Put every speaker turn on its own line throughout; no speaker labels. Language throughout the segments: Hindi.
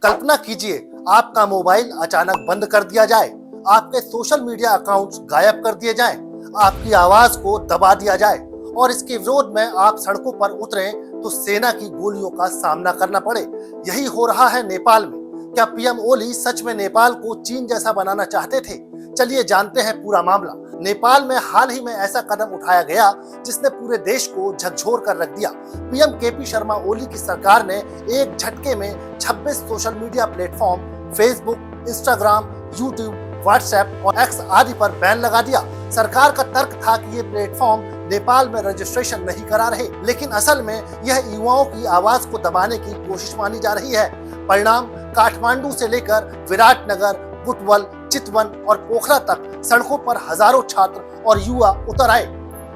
कल्पना कीजिए आपका मोबाइल अचानक बंद कर दिया जाए, आपके सोशल मीडिया अकाउंट्स गायब कर दिए जाएं, आपकी आवाज को दबा दिया जाए और इसके विरोध में आप सड़कों पर उतरें तो सेना की गोलियों का सामना करना पड़े। यही हो रहा है नेपाल में। क्या पीएम ओली सच में नेपाल को चीन जैसा बनाना चाहते थे? चलिए जानते हैं पूरा मामला। नेपाल में हाल ही में ऐसा कदम उठाया गया जिसने पूरे देश को झकझोर कर रख दिया। पीएम केपी शर्मा ओली की सरकार ने एक झटके में 26 social media platform Facebook, Instagram, YouTube, WhatsApp और एक्स आदि पर बैन लगा दिया। सरकार का तर्क था कि ये प्लेटफॉर्म नेपाल में रजिस्ट्रेशन नहीं करा रहे, लेकिन असल में यह युवाओं की आवाज को दबाने की कोशिश मानी जा रही है। परिणाम काठमांडू से लेकर विराटनगर, बुटवल, चितवन और पोखरा तक सड़कों पर हजारों छात्र और युवा उतर आए।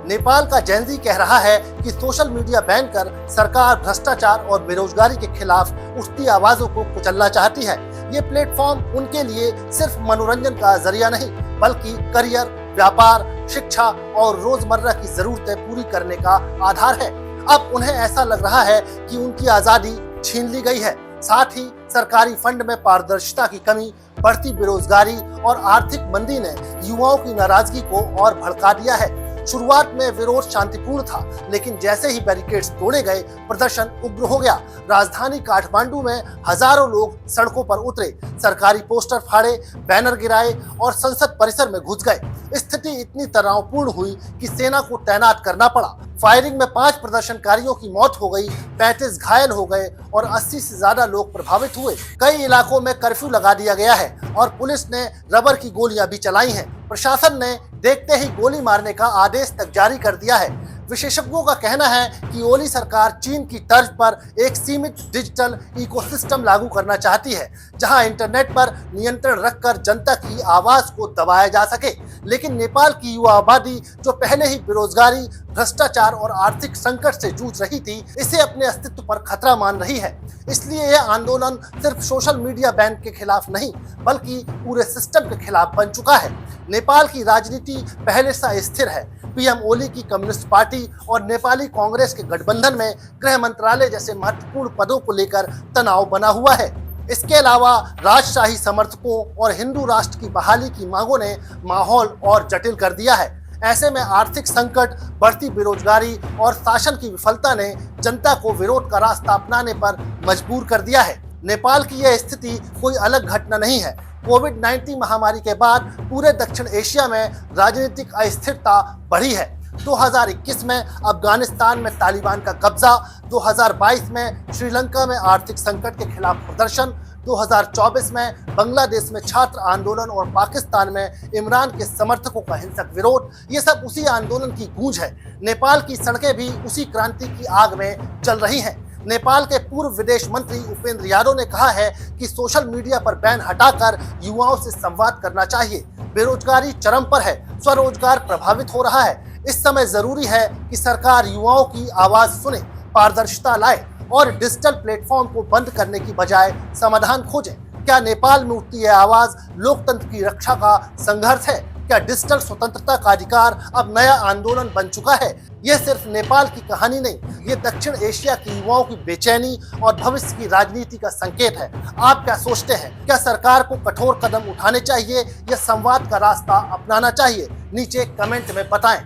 नेपाल का जेनजी कह रहा है कि सोशल मीडिया बैन कर सरकार भ्रष्टाचार और बेरोजगारी के खिलाफ उठती आवाजों को कुचलना चाहती है। ये प्लेटफॉर्म उनके लिए सिर्फ मनोरंजन का जरिया नहीं, बल्कि करियर, व्यापार, शिक्षा और रोजमर्रा की जरूरतें पूरी करने का आधार है। अब उन्हें ऐसा लग रहा है कि उनकी आजादी छीन ली गई है। साथ ही सरकारी फंड में पारदर्शिता की कमी, बढ़ती बेरोजगारी और आर्थिक मंदी ने युवाओं की नाराजगी को और भड़का दिया है। शुरुआत में विरोध शांतिपूर्ण था, लेकिन जैसे ही बैरिकेड्स तोड़े गए, प्रदर्शन उग्र हो गया। राजधानी काठमांडू में हजारों लोग सड़कों पर उतरे, सरकारी पोस्टर फाड़े, बैनर गिराए और संसद परिसर में घुस गए। स्थिति इतनी तनावपूर्ण हुई कि सेना को तैनात करना पड़ा। फायरिंग में 5 प्रदर्शनकारियों की मौत हो गई, 35 घायल हो गए और 80 से ज्यादा लोग प्रभावित हुए। कई इलाकों में कर्फ्यू लगा दिया गया है और पुलिस ने रबर की गोलियां भी चलाई हैं। प्रशासन ने देखते ही गोली मारने का आदेश तक जारी कर दिया है। विशेषज्ञों का कहना है कि ओली सरकार चीन की तर्ज पर एक सीमित डिजिटल इकोसिस्टम लागू करना चाहती है, जहां इंटरनेट पर नियंत्रण रखकर जनता की आवाज को दबाया जा सके। लेकिन नेपाल की युवा आबादी, जो पहले ही बेरोजगारी, भ्रष्टाचार और आर्थिक संकट से जूझ रही थी, इसे अपने अस्तित्व पर खतरा मान रही है। इसलिए यह आंदोलन सिर्फ सोशल मीडिया बैन के खिलाफ नहीं, बल्कि पूरे सिस्टम के खिलाफ बन चुका है। नेपाल की राजनीति पहले से अस्थिर है। पीएम ओली की कम्युनिस्ट पार्टी और नेपाली कांग्रेस के गठबंधन में गृह मंत्रालय जैसे महत्वपूर्ण पदों को लेकर तनाव बना हुआ है। इसके अलावा राजशाही समर्थकों और हिंदू राष्ट्र की बहाली की मांगों ने माहौल और जटिल कर दिया है। ऐसे में आर्थिक संकट, बढ़ती बेरोजगारी और शासन की विफलता ने जनता को विरोध का रास्ता अपनाने पर मजबूर कर दिया है। नेपाल की यह स्थिति कोई अलग घटना नहीं है। कोविड-19 महामारी के बाद पूरे दक्षिण एशिया में राजनीतिक अस्थिरता बढ़ी है। 2021 में अफगानिस्तान में तालिबान का कब्जा, 2022 में श्रीलंका में आर्थिक संकट के खिलाफ प्रदर्शन, 2024 में बांग्लादेश में छात्र आंदोलन और पाकिस्तान में इमरान के समर्थकों का हिंसक विरोध, ये सब उसी आंदोलन की गूंज है। नेपाल की सड़कें भी उसी क्रांति की आग में जल रही हैं। नेपाल के पूर्व विदेश मंत्री उपेंद्र यादव ने कहा है कि सोशल मीडिया पर बैन हटाकर युवाओं से संवाद करना चाहिए। बेरोजगारी चरम पर है, स्वरोजगार प्रभावित हो रहा है। इस समय जरूरी है कि सरकार युवाओं की आवाज सुने, पारदर्शिता लाए और डिजिटल प्लेटफॉर्म को बंद करने की बजाय समाधान खोजे। क्या नेपाल में उठती यह आवाज लोकतंत्र की रक्षा का संघर्ष है? क्या डिजिटल स्वतंत्रता का अधिकार अब नया आंदोलन बन चुका है? यह सिर्फ नेपाल की कहानी नहीं, ये दक्षिण एशिया के युवाओं की बेचैनी और भविष्य की राजनीति का संकेत है। आप क्या सोचते हैं? क्या सरकार को कठोर कदम उठाने चाहिए या संवाद का रास्ता अपनाना चाहिए? नीचे कमेंट में बताएं।